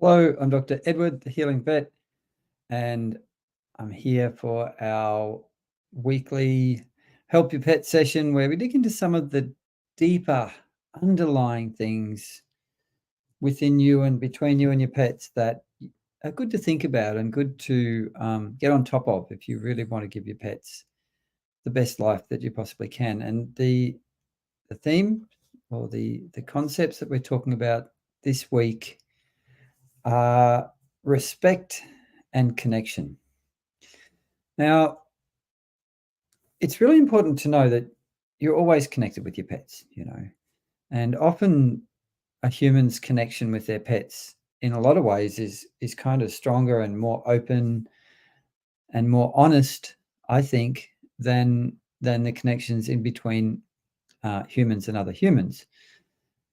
Hello, I'm Dr. Edward, the Healing Vet, and I'm here for our weekly Help Your Pet session where we dig into some of the deeper underlying things within you and between you and your pets that are good to think about and good to get on top of if you really want to give your pets the best life that you possibly can. And the theme or the concepts that we're talking about this week are respect and connection. Now, it's really important to know that you're always connected with your pets, and often a human's connection with their pets in a lot of ways is kind of stronger and more open and more honest, I think, than the connections in between humans and other humans.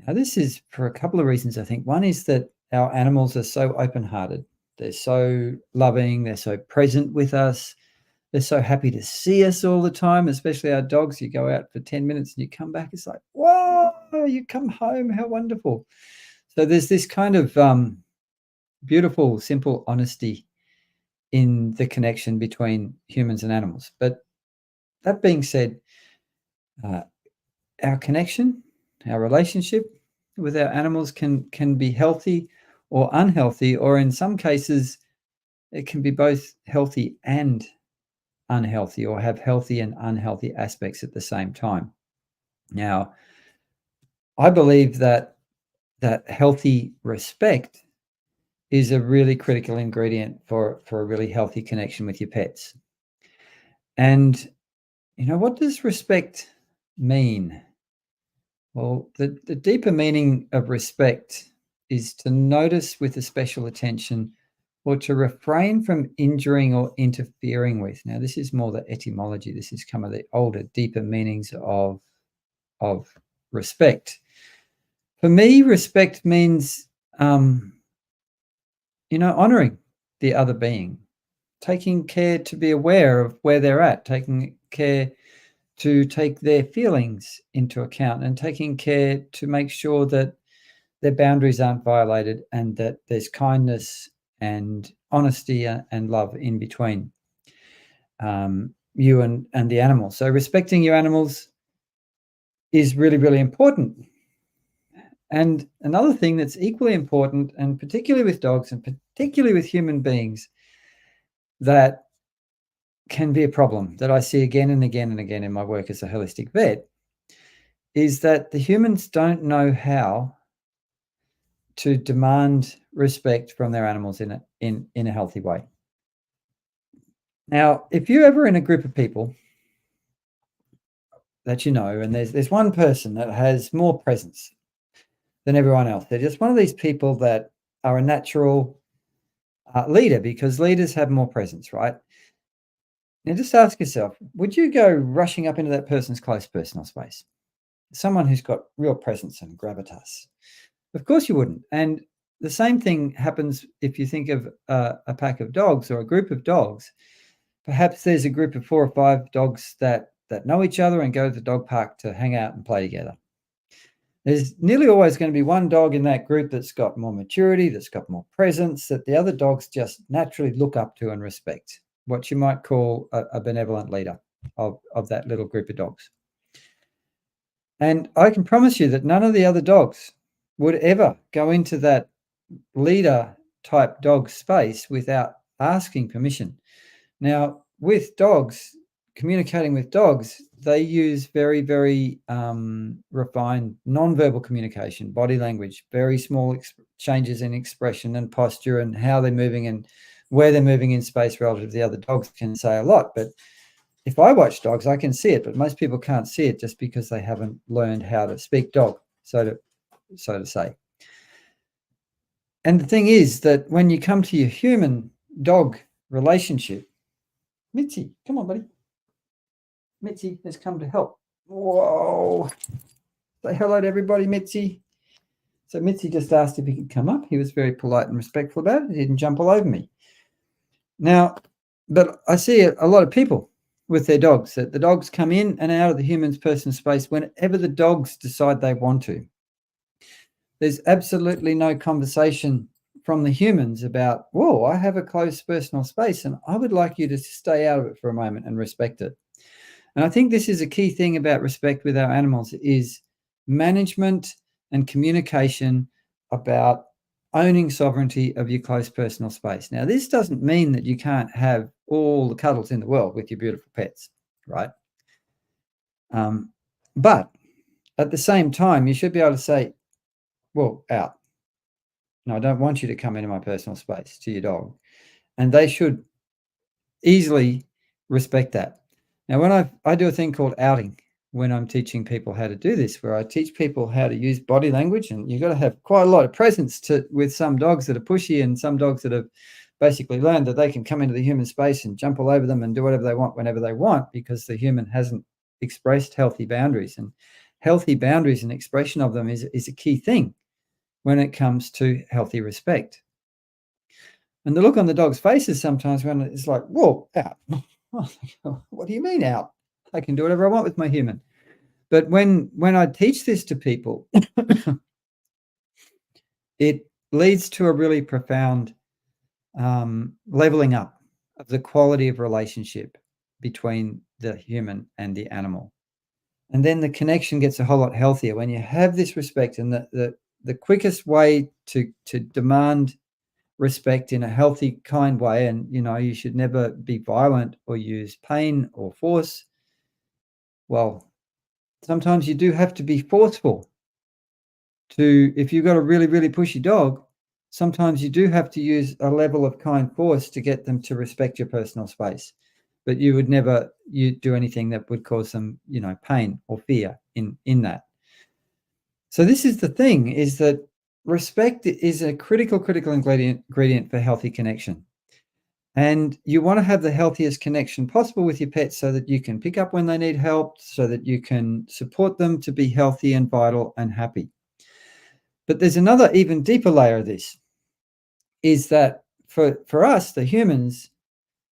Now, this is for a couple of reasons, I think. One is that our animals are so open-hearted. They're so loving. They're so present with us. They're so happy to see us all the time, especially our dogs. You go out for 10 minutes and you come back. It's like, whoa, you come home. How wonderful. So there's this kind of beautiful, simple honesty in the connection between humans and animals. But that being said, our connection, our relationship with our animals can be healthy or unhealthy, or in some cases, it can be both healthy and unhealthy, or have healthy and unhealthy aspects at the same time. Now, I believe that healthy respect is a really critical ingredient for a really healthy connection with your pets. And, what does respect mean? Well, the deeper meaning of respect is to notice with a special attention or to refrain from injuring or interfering with. Now, this is more the etymology. This is some of the older, deeper meanings of respect. For me, respect means, honoring the other being, taking care to be aware of where they're at, taking care to take their feelings into account, and taking care to make sure that their boundaries aren't violated and that there's kindness and honesty and love in between you and the animal. So respecting your animals is really, really important. And another thing that's equally important, and particularly with dogs and particularly with human beings, that can be a problem that I see again and again and again in my work as a holistic vet, is that the humans don't know how to demand respect from their animals in a healthy way. Now, if you're ever in a group of people that and there's one person that has more presence than everyone else, they're just one of these people that are a natural leader, because leaders have more presence, right? Now, just ask yourself, would you go rushing up into that person's close personal space? Someone who's got real presence and gravitas. Of course you wouldn't. And the same thing happens if you think of a pack of dogs or a group of dogs. Perhaps there's a group of 4 or 5 dogs that know each other and go to the dog park to hang out and play together. There's nearly always going to be one dog in that group that's got more maturity, that's got more presence, that the other dogs just naturally look up to and respect, what you might call a benevolent leader of that little group of dogs. And I can promise you that none of the other dogs would ever go into that leader type dog space without asking permission. Now, with dogs, communicating with dogs, they use very, very refined nonverbal communication, body language, very small changes in expression and posture and how they're moving and where they're moving in space relative to the other dogs can say a lot. But if I watch dogs, I can see it, but most people can't see it just because they haven't learned how to speak dog, so to say. And the thing is that when you come to your human-dog relationship, Mitzi, come on, buddy. Mitzi has come to help. Whoa. Say hello to everybody, Mitzi. So Mitzi just asked if he could come up. He was very polite and respectful about it. He didn't jump all over me. Now, but I see a lot of people with their dogs, that the dogs come in and out of the human's personal space whenever the dogs decide they want to. There's absolutely no conversation from the humans about, whoa, I have a close personal space and I would like you to stay out of it for a moment and respect it. And I think this is a key thing about respect with our animals is management and communication about owning sovereignty of your close personal space. Now, this doesn't mean that you can't have all the cuddles in the world with your beautiful pets, right? But at the same time, you should be able to say, well, out. No, I don't want you to come into my personal space to your dog. And they should easily respect that. Now, when I do a thing called outing, when I'm teaching people how to do this, where I teach people how to use body language, and you've got to have quite a lot of presence with some dogs that are pushy and some dogs that have basically learned that they can come into the human space and jump all over them and do whatever they want whenever they want because the human hasn't expressed healthy boundaries. And healthy boundaries and expression of them is a key thing when it comes to healthy respect. And the look on the dog's faces sometimes when it's like, whoa, out. What do you mean out? I can do whatever I want with my human. But when I teach this to people, it leads to a really profound leveling up of the quality of relationship between the human and the animal. And then the connection gets a whole lot healthier when you have this respect. And the quickest way to demand respect in a healthy, kind way, and you should never be violent or use pain or force. Well, sometimes you do have to be forceful. If you've got a really, really pushy dog, sometimes you do have to use a level of kind force to get them to respect your personal space. But you would never do anything that would cause them, pain or fear in that. So this is the thing, is that respect is a critical ingredient for healthy connection. And you want to have the healthiest connection possible with your pets so that you can pick up when they need help, so that you can support them to be healthy and vital and happy. But there's another even deeper layer of this, is that for us, the humans,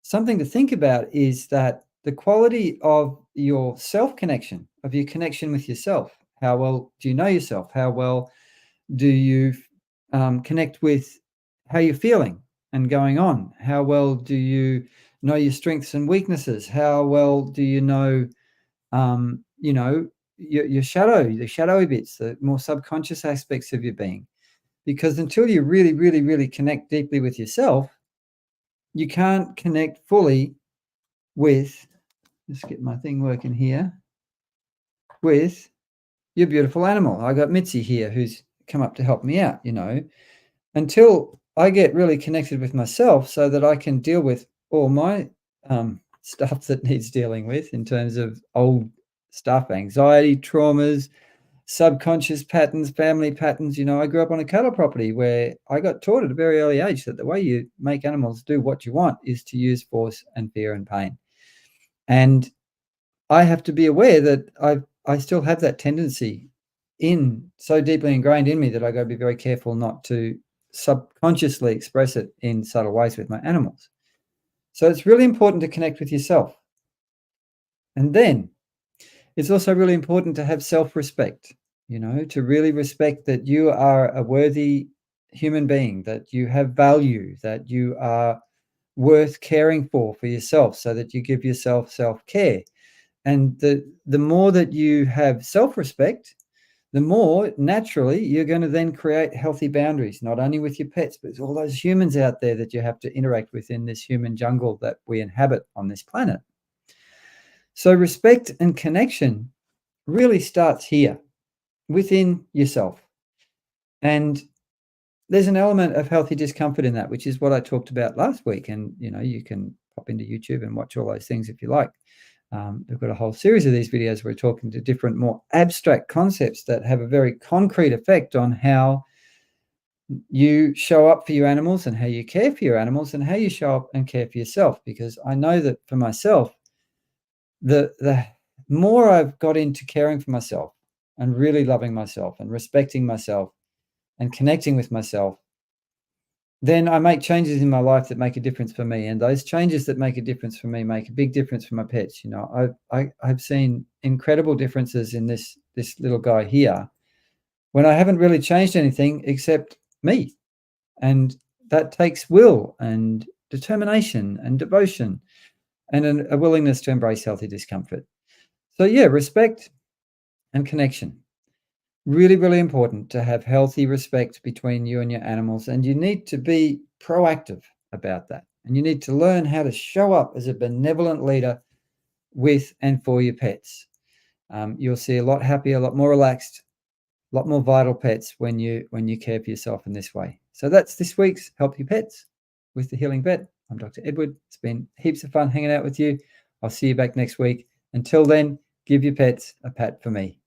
something to think about is that the quality of your self-connection, of your connection with yourself. How well do you know yourself? How well do you connect with how you're feeling and going on? How well do you know your strengths and weaknesses? How well do you know, your shadow, the shadowy bits, the more subconscious aspects of your being? Because until you really, really, really connect deeply with yourself, you can't connect fully with, let's get my thing working here, with your beautiful animal. I got Mitzi here who's come up to help me out, until I get really connected with myself so that I can deal with all my stuff that needs dealing with in terms of old stuff, anxiety, traumas, subconscious patterns, family patterns. I grew up on a cattle property where I got taught at a very early age that the way you make animals do what you want is to use force and fear and pain. And I have to be aware that I still have that tendency so deeply ingrained in me that I got to be very careful not to subconsciously express it in subtle ways with my animals. So it's really important to connect with yourself. And then it's also really important to have self-respect, to really respect that you are a worthy human being, that you have value, that you are worth caring for yourself, so that you give yourself self-care. And the more that you have self-respect, the more naturally you're going to then create healthy boundaries, not only with your pets, but all those humans out there that you have to interact with in this human jungle that we inhabit on this planet. So respect and connection really starts here within yourself. And there's an element of healthy discomfort in that, which is what I talked about last week. And, you can pop into YouTube and watch all those things if you like. We've got a whole series of these videos where we're talking to different, more abstract concepts that have a very concrete effect on how you show up for your animals and how you care for your animals and how you show up and care for yourself. Because I know that for myself, the more I've got into caring for myself and really loving myself and respecting myself and connecting with myself, then I make changes in my life that make a difference for me. And those changes that make a difference for me make a big difference for my pets. I've seen incredible differences in this little guy here when I haven't really changed anything except me. And that takes will and determination and devotion and a willingness to embrace healthy discomfort. So, yeah, respect and connection. Really, really important to have healthy respect between you and your animals. And you need to be proactive about that. And you need to learn how to show up as a benevolent leader with and for your pets. You'll see a lot happier, a lot more relaxed, a lot more vital pets when you care for yourself in this way. So that's this week's Help Your Pets with the Healing Vet. I'm Dr. Edward. It's been heaps of fun hanging out with you. I'll see you back next week. Until then, give your pets a pat for me.